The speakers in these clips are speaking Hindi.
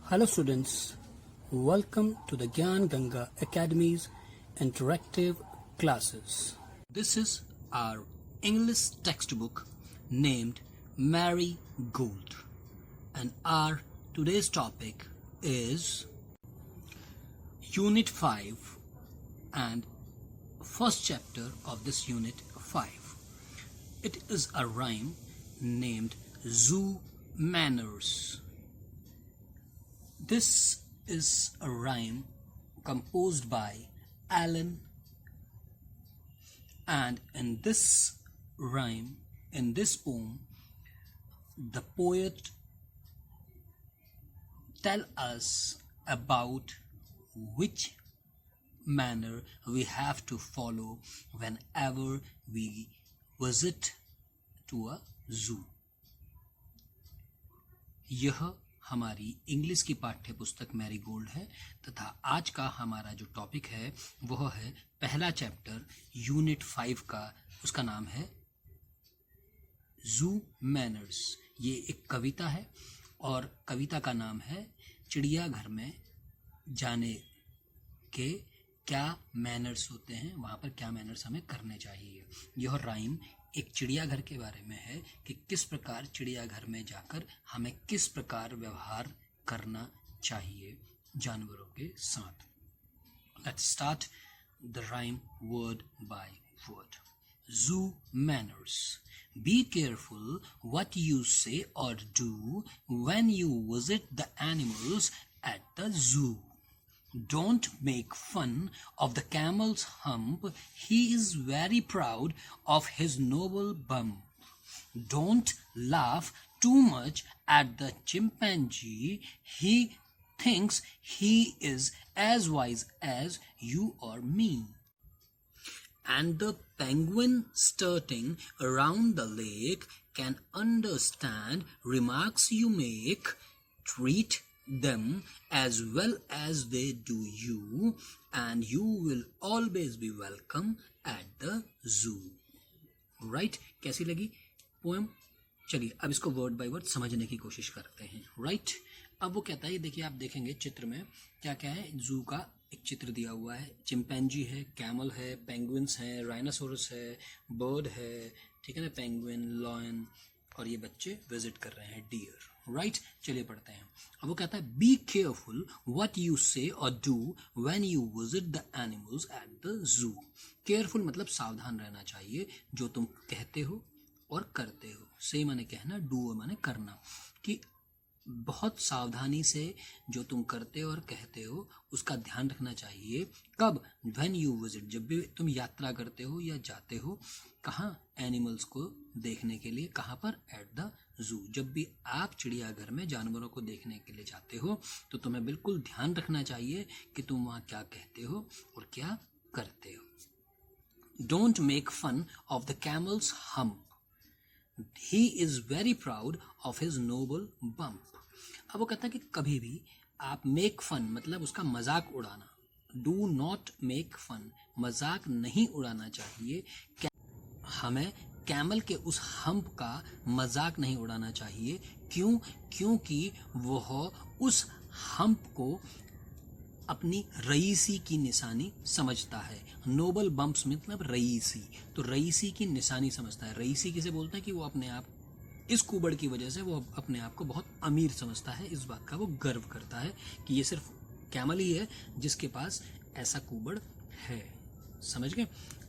Hello students, welcome to the Gyan Ganga Academy's interactive classes. This is our English textbook named Mary Gould, and our today's topic is Unit 5 and first chapter of this Unit 5. It is a rhyme named Zoo Manners. This is a rhyme composed by Alan, and in this rhyme, in this poem, the poet tell us about which manner we have to follow whenever we visit to a zoo. यह हमारी इंग्लिश की पाठ्य पुस्तक मैरी गोल्ड है तथा आज का हमारा जो टॉपिक है वह है पहला चैप्टर यूनिट 5 का। उसका नाम है जू मैनर्स। ये एक कविता है और कविता का नाम है चिड़ियाघर में जाने के क्या मैनर्स होते हैं, वहाँ पर क्या मैनर्स हमें करने चाहिए। यह राइम एक चिड़ियाघर के बारे में है कि किस प्रकार चिड़ियाघर में जाकर हमें किस प्रकार व्यवहार करना चाहिए जानवरों के साथ। Let's start the rhyme word by word. Zoo manners. Be careful what you say or do when you visit the animals at the zoo. Don't make fun of the camel's hump. He is very proud of his noble bump. Don't laugh too much at the chimpanzee. He thinks he is as wise as you or me. And the penguin strutting around the lake can understand remarks you make. Treat them as well as they do you, and you will always be welcome at the zoo. Right? कैसी लगी पोएम? चलिए अब इसको वर्ड बाय वर्ड समझने की कोशिश करते हैं। राइट? अब वो कहता है, देखिए आप देखेंगे चित्र में क्या क्या है। जू का एक चित्र दिया हुआ है, चिंपैंजी है, कैमल है, पेंगुइन्स है, राइनोसोरस है, बर्ड है, ठीक है ना, पेंगुइन, लॉयन, और ये बच्चे विजिट कर रहे हैं डियर। राइट? चलिए पढ़ते हैं। अब वो कहता है बी केयरफुल व्हाट यू से और do when you visit the animals at the जू। केयरफुल मतलब सावधान रहना चाहिए जो तुम कहते हो और करते हो। से माने कहना, डू माने करना, कि बहुत सावधानी से जो तुम करते हो और कहते हो उसका ध्यान रखना चाहिए। कब? व्हेन यू विजिट, जब भी तुम यात्रा करते हो या जाते हो। कहाँ? एनिमल्स को देखने के लिए। कहाँ पर? एट द जू। जब भी आप चिड़ियाघर में जानवरों को देखने के लिए जाते हो तो तुम्हें बिल्कुल ध्यान रखना चाहिए कि तुम वहाँ क्या कहते हो और क्या करते हो। Don't make fun of the camel's hump. He is very proud of his noble bump. अब वो कहता है कि कभी भी आप मेक फन मतलब उसका मजाक उड़ाना। डू नॉट मेक फन, मजाक नहीं उड़ाना चाहिए। हमें कैमल के उस हम्प का मजाक नहीं उड़ाना चाहिए। क्यों? क्योंकि वह उस हम्प को अपनी रईसी की निशानी समझता है। नोबल बम्प्स मतलब रईसी, तो रईसी की निशानी समझता है। रईसी किसे बोलते हैं? कि वो अपने आप, इस कुबड़ की वजह से वो अपने आप को बहुत अमीर समझता है। इस बात का वो गर्व करता है कि ये सिर्फ कैमल ही है जिसके पास ऐसा कुबड़ है। समझ गए?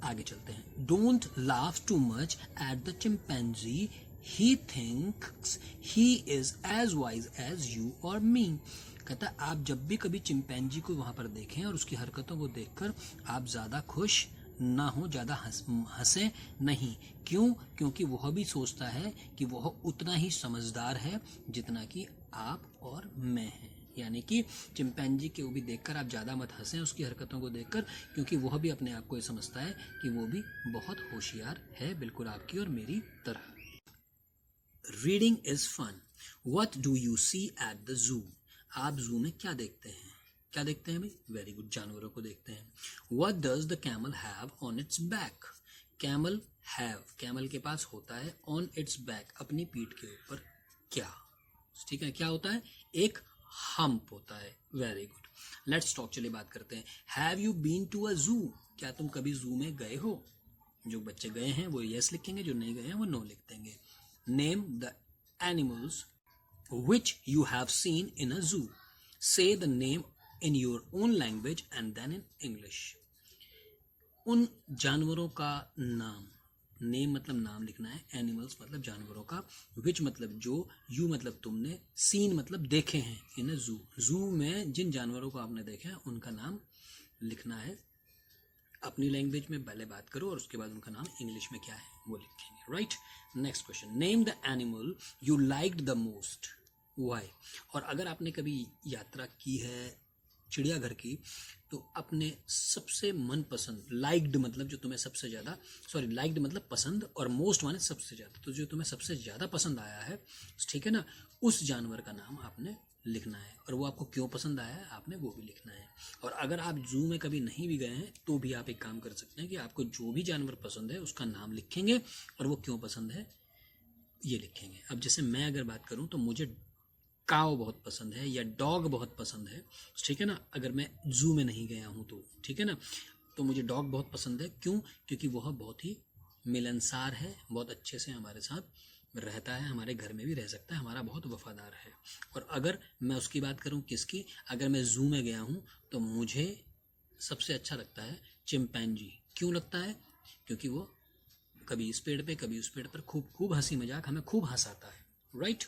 आगे चलते हैं। Don't laugh too much at the chimpanzee. He thinks he is as wise as you और मी। कहता है आप जब भी कभी चिंपैंजी को वहां पर देखें और उसकी हरकतों को देखकर आप ज्यादा खुश ना हो, ज्यादा हंसे नहीं। क्यों? क्योंकि वह भी सोचता है कि वह उतना ही समझदार है जितना कि आप और मैं हैं। यानी कि चिंपैंजी के वो भी देखकर आप ज्यादा मत हंसें उसकी हरकतों को देखकर, क्योंकि वह भी अपने आप को ये समझता है कि वो भी बहुत होशियार है, बिल्कुल आपकी और मेरी तरह। Reading is fun. What do you see at the zoo. आप जू में क्या देखते हैं? क्या देखते हैं भाई? वेरी गुड, जानवरों को देखते हैं। What does the camel have on its back? Camel have, camel के पास होता है on its back, अपनी पीठ के ऊपर क्या, ठीक है, क्या होता है? एक हम्प होता है। Very good, let's talk. चलिए बात करते हैं। Have you been to a zoo? क्या तुम कभी जू में गए हो? जो बच्चे गए हैं वो यस लिखेंगे, जो नहीं गए हैं वो नो लिख देंगे। Name the animals which you have seen in a zoo. Say the name in your own language and then in English. उन जानवरों का नाम, नेम मतलब नाम लिखना है, एनिमल्स मतलब जानवरों का, विच मतलब जो, यू मतलब तुमने, सीन मतलब देखे हैं, इन अ जू, जू में जिन जानवरों को आपने देखा है उनका नाम लिखना है। अपनी लैंग्वेज में पहले बात करो और उसके बाद उनका नाम इंग्लिश में क्या है वो लिखेंगे। Right, next question. Name the animal you liked the most, why? और अगर आपने कभी यात्रा की है चिड़ियाघर की तो अपने सबसे मनपसंद, लाइक्ड मतलब जो तुम्हें सबसे ज़्यादा, सॉरी लाइक्ड मतलब पसंद और मोस्ट माने सबसे ज़्यादा, तो जो तुम्हें सबसे ज़्यादा पसंद आया है, ठीक है ना, उस जानवर का नाम आपने लिखना है और वो आपको क्यों पसंद आया है आपने वो भी लिखना है। और अगर आप जू में कभी नहीं भी गए हैं तो भी आप एक काम कर सकते हैं कि आपको जो भी जानवर पसंद है उसका नाम लिखेंगे और वो क्यों पसंद है ये लिखेंगे। अब जैसे मैं अगर बात करूं तो मुझे काव बहुत पसंद है या डॉग बहुत पसंद है, ठीक है ना, अगर मैं जू में नहीं गया हूं तो, ठीक है ना, तो मुझे डॉग बहुत पसंद है। क्यों? क्योंकि वह बहुत ही मिलनसार है, बहुत अच्छे से हमारे साथ रहता है, हमारे घर में भी रह सकता है, हमारा बहुत वफादार है। और अगर मैं उसकी बात करूं किसकी, अगर मैं जू में गया हूं तो मुझे सबसे अच्छा लगता है चिंपैंजी। क्यों लगता है? क्योंकि वो कभी इस पेड़ पे कभी उस पेड़ पर खूब खूब हंसी मजाक हमें खूब हंसाता है। Right,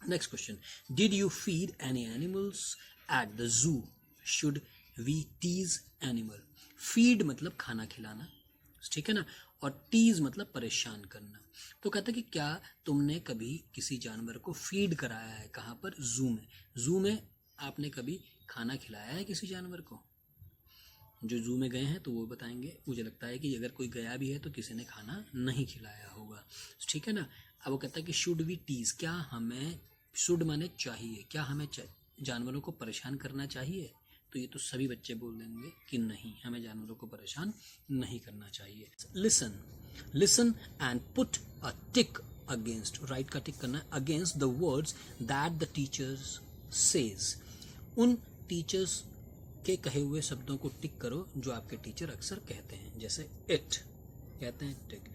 next question. Did you feed any animals at the zoo? Should we tease animal? Feed मतलब खाना खिलाना, ठीक है ना, और टीज मतलब परेशान करना। तो कहता है कि क्या तुमने कभी किसी जानवर को फीड कराया है? कहाँ पर? जू में। जू में आपने कभी खाना खिलाया है किसी जानवर को? जो जू में गए हैं तो वो बताएंगे। मुझे लगता है कि अगर कोई गया भी है तो किसी ने खाना नहीं खिलाया होगा, ठीक है ना। अब वो कहता है कि शुड वी टीज, क्या हमें, शुड माने चाहिए, क्या हमें जानवरों को परेशान करना चाहिए? तो ये तो सभी बच्चे बोल देंगे कि नहीं, हमें जानवरों को परेशान नहीं करना चाहिए। Listen, listen and put a tick against, right का टिक करना है, against the words that the teachers says. उन टीचर्स के कहे हुए शब्दों को टिक करो जो आपके टीचर अक्सर कहते हैं। जैसे इट कहते हैं टिक,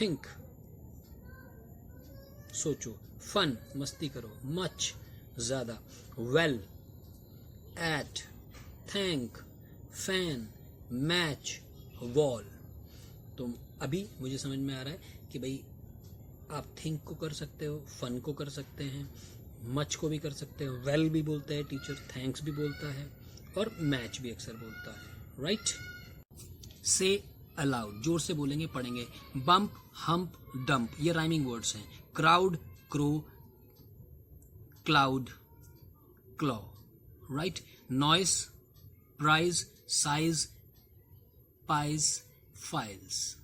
थिंक सोचो, फन मस्ती करो, मच ज्यादा, well, at, thank, fan, match, wall. तो अभी मुझे समझ में आ रहा है कि भाई आप थिंक को कर सकते हो, फन को कर सकते हैं, मच को भी कर सकते हो, वेल भी बोलता है टीचर, थैंक्स भी बोलता है और मैच भी अक्सर बोलता है। राइट, से अलाउड, जोर से बोलेंगे पढ़ेंगे। बम्प, हम्प, डंप ये राइमिंग वर्ड्स हैं। Crowd, crow, cloud, claw. Right, noise, prize, size, pies, files.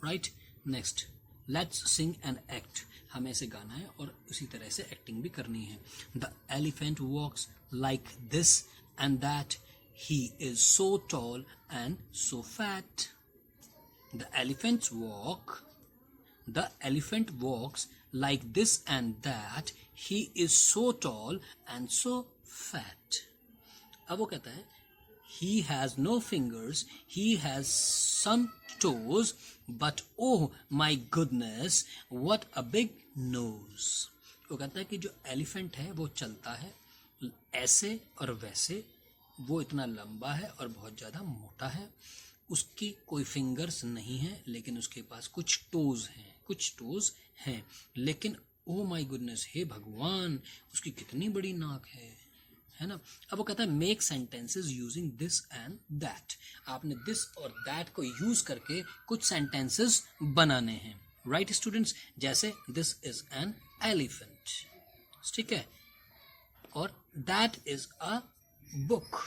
Right, next, let's sing and act, हमें ऐसे गाना है और उसी तरह से एक्टिंग भी करनी है। The elephant walks like this and that, he is so tall and so fat. The elephant walks like this and that, he is so tall and so fat. अब वो कहता है he has no fingers, he has some toes, but oh my goodness what a big nose. वो कहता है कि जो एलिफेंट है वो चलता है ऐसे और वैसे, वो इतना लंबा है और बहुत ज़्यादा मोटा है, उसकी कोई फिंगर्स नहीं है लेकिन उसके पास कुछ टोज हैं, लेकिन ओ माय गुडनेस, हे भगवान, उसकी कितनी बड़ी नाक है ना। अब वो कहता है make sentences using this and that, आपने दिस और दैट को यूज करके कुछ सेंटेंसेस बनाने हैं। राइट स्टूडेंट्स, जैसे दिस इज एन एलिफेंट, ठीक है, और that is a book,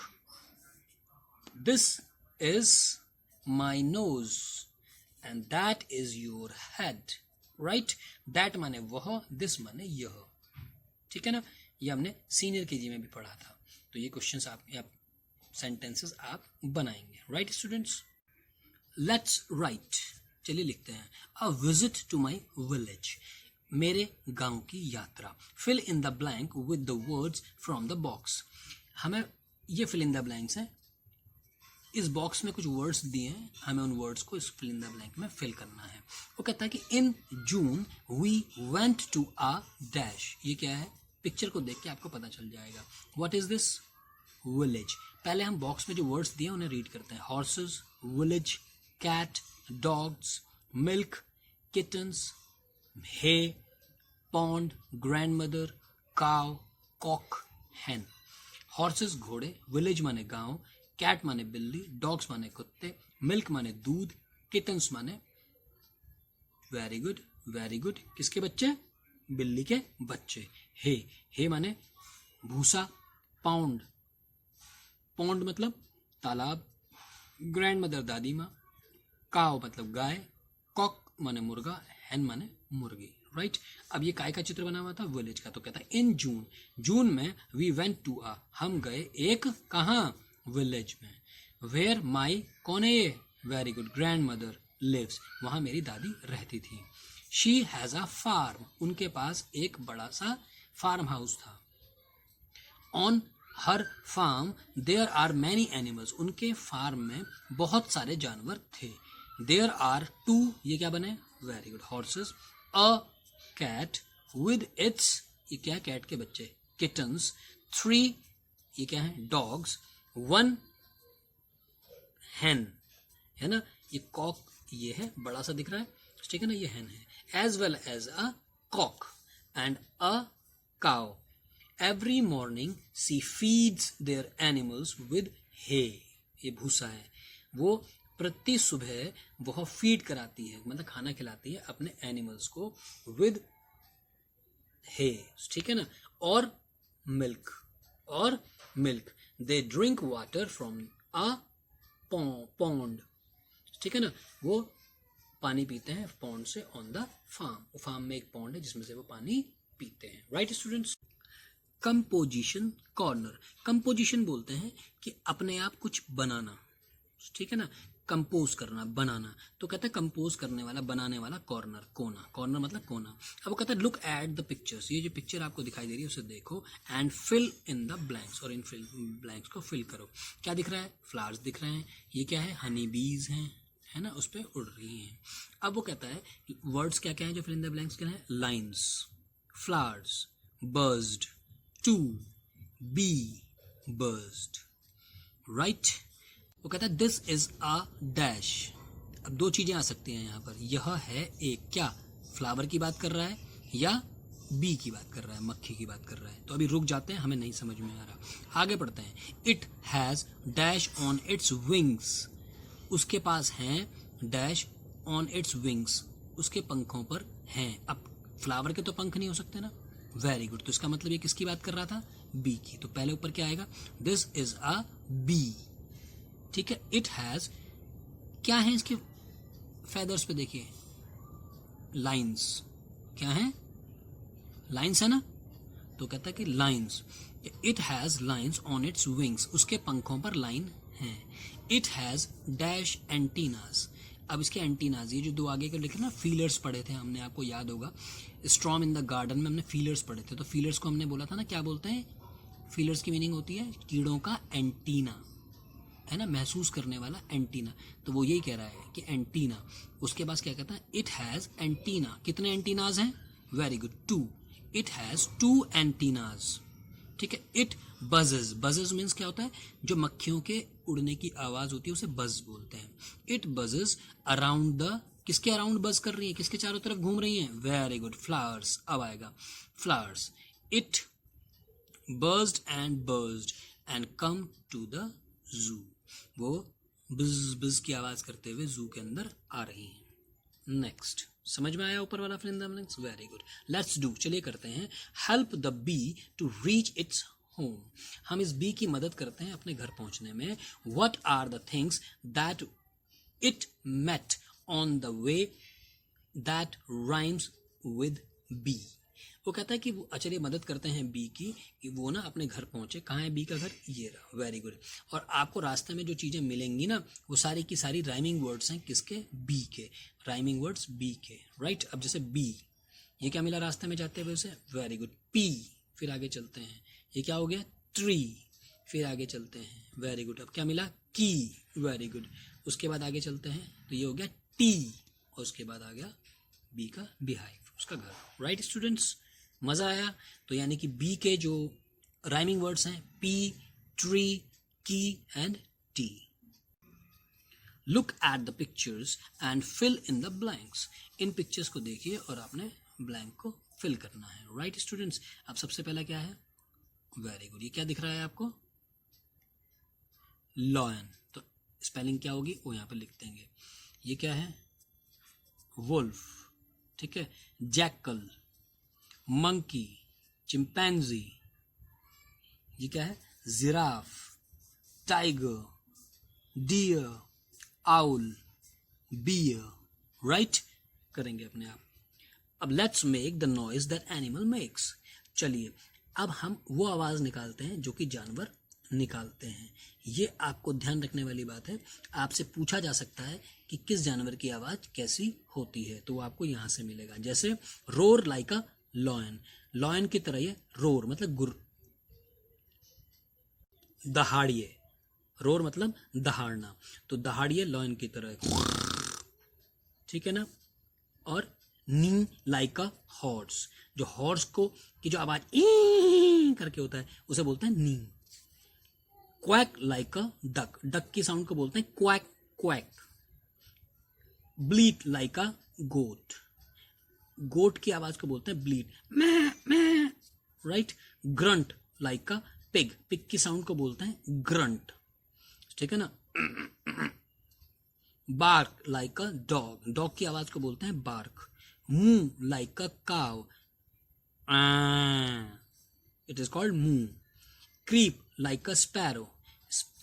this is my nose and that is your head. right, that माने वह, this माने यह, ठीक है ना। ये हमने सीनियर केजी में भी पढ़ा था। तो ये क्वेश्चंस आप सेंटेंसेस आप बनाएंगे। राइट स्टूडेंट्स, लेट्स राइट, चलिए लिखते हैं। A visit to my village, मेरे गांव की यात्रा। Fill in the blank with the words from the box. हमें ये फिल इन द ब्लैंक्स हैं, इस बॉक्स में कुछ वर्ड्स दिए हैं, हमें उन वर्ड्स को इस फिल इन द ब्लैंक में फिल करना है। वो कहता है कि in June we went to a dash. ये क्या है, पिक्चर को देख के आपको पता चल जाएगा। What is this, village. पहले हम बॉक्स में जो वर्ड्स दिए हैं उन्हें रीड करते हैं। Horses, village, cat, dogs, milk, kittens, hay, pond, grandmother, cow, cock, hen. Horses घोड़े, विलेज माने गांव, कैट माने बिल्ली, डॉग्स माने कुत्ते, मिल्क माने दूध, किटन्स माने वेरी गुड वेरी गुड किसके बच्चे, बिल्ली के बच्चे। हे माने भूसा, पाउंड, पौंड मतलब तालाब, ग्रैंडमदर दादी माँ, काव मतलब गाय, कॉक माने मुर्गा, हैन माने मुर्गी। राइट अब ये काय का चित्र बना हुआ था, विलेज का। तो कहता है इन जून, जून में वी वेंट टू अ, हम गए एक कहाँ, विलेज में। वेयर माई, कौन है ये, very good, grandmother lives, वहां मेरी दादी रहती थी। शी हैज अ फार्म, उनके पास एक बड़ा सा फार्म हाउस था। On her farm there are many animals, उनके फार्म में बहुत सारे जानवर थे। देयर आर टू, ये क्या बने, very good, horses, a cat with its, ये क्या है, कैट के बच्चे, किटन्स, 3, ये क्या है, डॉग्स, 1 हैन, है ना, ये कॉक ये है, बड़ा सा दिख रहा है, ठीक है ना, ये हैन है। As well as a cock and a cow. Every morning she feeds their animals with hay, ये भूसा है, वो प्रति सुबह वह फीड कराती है, मतलब खाना खिलाती है अपने एनिमल्स को, विद हे, ठीक है ना, और मिल्क, और milk. They drink water from a pond, ठीक है ना, वो पानी पीते हैं पॉन्ड से ऑन द फार्म। फार्म में एक पॉन्ड है जिसमें से वो पानी पीते हैं। Right students. Composition corner, composition बोलते हैं कि अपने आप कुछ बनाना, ठीक है ना, कंपोज करना, बनाना। तो कहता है कंपोज करने वाला, बनाने वाला, कॉर्नर, कोना, कॉर्नर मतलब कोना। अब वो कहता है लुक एट द पिक्चर्स, ये जो पिक्चर आपको दिखाई दे रही है उसे देखो, and fill in the blanks, और इन ब्लैंक्स को फिल करो। क्या दिख रहा है, फ्लावर्स दिख रहे हैं, ये क्या है, हनी बीज हैं, है ना, उस पर उड़ रही हैं। अब वो कहता है वर्ड्स क्या क्या है जो फिल इन द ब्लैंक्स के हैं, lines, flowers, buzzed, to, be, buzzed. Right वो कहता है दिस इज अ डैश। अब दो चीजें आ सकती हैं यहाँ पर, यह है एक, क्या फ्लावर की बात कर रहा है या बी की बात कर रहा है, मक्खी की बात कर रहा है। तो अभी रुक जाते हैं, हमें नहीं समझ में आ रहा, आगे बढ़ते हैं। It has dash on its wings, उसके पास हैं डैश ऑन इट्स विंग्स, उसके पंखों पर हैं। अब फ्लावर के तो पंख नहीं हो सकते ना, वेरी गुड, तो इसका मतलब ये किसकी बात कर रहा था, बी की। तो पहले ऊपर क्या आएगा, दिस इज अ बी, ठीक है। इट हैज, क्या है इसके फेदर्स पे देखिए, लाइंस, क्या है, लाइंस है ना, तो कहता है कि lines, it has lines on its wings, उसके पंखों पर लाइन है। इट हैज डैश एंटीनास, अब इसके एंटीनास, ये जो दो आगे के लिखे ना, फीलर्स पढ़े थे हमने, आपको याद होगा स्टॉर्म इन द गार्डन में हमने फीलर्स पढ़े थे। तो फीलर्स को हमने बोला था ना, क्या बोलते हैं, फीलर्स की मीनिंग होती है कीड़ों का एंटीना, है ना, महसूस करने वाला एंटीना। तो वो यही कह रहा है कि एंटीना। उसके पास क्या कहता है, इट हैज एंटीना, कितने एंटीनाज हैं, very good, 2, it has 2 antennas, ठीक है। इट बजेस, बजेस मीन्स क्या होता है, जो मक्खियों के उड़ने की आवाज होती है उसे बज बोलते हैं। इट बजेस अराउंड द, किसके अराउंड बज कर रही है, किसके चारों तरफ घूम रही है, वेरी गुड, फ्लावर्स। अब आएगा flowers, it buzzed and come to the zoo, वो बिज बिज की आवाज करते हुए जू के अंदर आ रही हैं। नेक्स्ट, समझ में आया ऊपर वाला fill in the blanks, very good, let's do, चलिए करते हैं। Help the bee to reach its home, हम इस बी की मदद करते हैं अपने घर पहुंचने में। What are the things that it met on the way that rhymes with bee. वो कहता है कि वो, चलिए मदद करते हैं बी की कि वो ना अपने घर पहुंचे। कहाँ है बी का घर, ये रहा, वेरी गुड। और आपको रास्ते में जो चीजें मिलेंगी ना, वो सारी की सारी राइमिंग वर्ड्स हैं, किसके, बी के, राइमिंग वर्ड्स बी के। राइट अब जैसे बी, ये क्या मिला रास्ते में जाते हुए उसे? Very good, P. फिर आगे चलते हैं, ये क्या हो गया? ट्री। फिर आगे चलते हैं, वेरी गुड। अब क्या मिला? की। Very good. उसके बाद आगे चलते हैं तो ये हो गया टी, और उसके बाद आ गया बी का बिहाइव, उसका घर। राइट स्टूडेंट्स, मजा आया? तो यानी कि बी के जो राइमिंग वर्ड्स हैं pea, tree, key and tea. Look at the pictures and fill in the blanks. इन पिक्चर्स को देखिए और आपने ब्लैंक को फिल करना है। राइट स्टूडेंट्स, अब सबसे पहला क्या है? Very good. ये क्या दिख रहा है आपको? लॉयन। तो स्पेलिंग क्या होगी वो यहाँ पे लिख देंगे। ये क्या है? वुल्फ। ठीक है। Jackal, monkey, chimpanzee. ये क्या है? Giraffe, tiger, deer, owl, bear. Right, करेंगे अपने आप। अब let's make the noise that animal makes. चलिए अब हम वो आवाज निकालते हैं जो कि जानवर निकालते हैं। ये आपको ध्यान रखने वाली बात है। आपसे पूछा जा सकता है कि किस जानवर की आवाज कैसी होती है, तो वो आपको यहां से मिलेगा। जैसे roar like a lion, lion की तरह ये रोर मतलब गुर, दहाड़िए। रोर मतलब दहाड़ना, तो दहाड़िए लॉयन की तरह, ठीक है ना। और नी लाइक अ हॉर्स, जो हॉर्स को की जो आवाज ई करके होता है उसे बोलते हैं neigh. Quack like a duck, duck की साउंड को बोलते हैं quack quack. Bleat like a goat, goat की आवाज को बोलते हैं ब्लीट, मैं मैं। Right. Grunt like a pig, pig की साउंड को बोलते हैं ग्रंट, ठीक है ना। Bark like a dog, dog की आवाज को बोलते हैं बार्क। मू like a cow, it is called moo. Creep like a sparrow,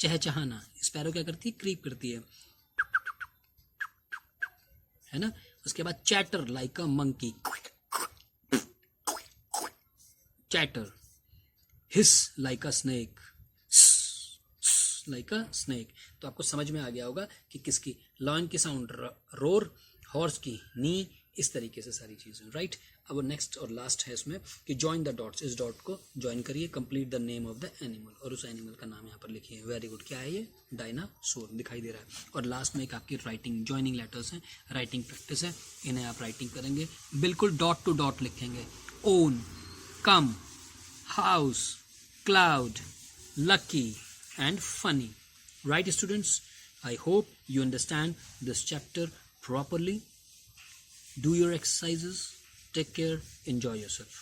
चहचहाना। स्पैरो क्या करती है? क्रीप करती है ना। उसके बाद chatter like a monkey, chatter. Hiss like a snake, like a snake. तो आपको समझ में आ गया होगा कि किसकी लॉयन की साउंड रोर, हॉर्स की नी, इस तरीके से सारी चीजें। राइट। अब नेक्स्ट और लास्ट है इसमें कि ज्वाइन द डॉट्स, इस डॉट को ज्वाइन करिए, complete the name of the animal, और उस एनिमल का नाम यहाँ पर लिखिए। Very good. क्या है ये? डायनासोर दिखाई दे रहा है। और लास्ट में एक आपकी राइटिंग ज्वाइनिंग लेटर्स हैं, राइटिंग प्रैक्टिस है, इन्हें आप राइटिंग करेंगे, बिल्कुल डॉट टू डॉट लिखेंगे। Own, come, house, cloud, lucky and funny. Right, students? I hope you understand this chapter properly. Do your exercises. Take care. Enjoy yourself.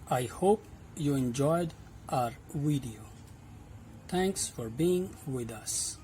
I hope you enjoyed our video. Thanks for being with us.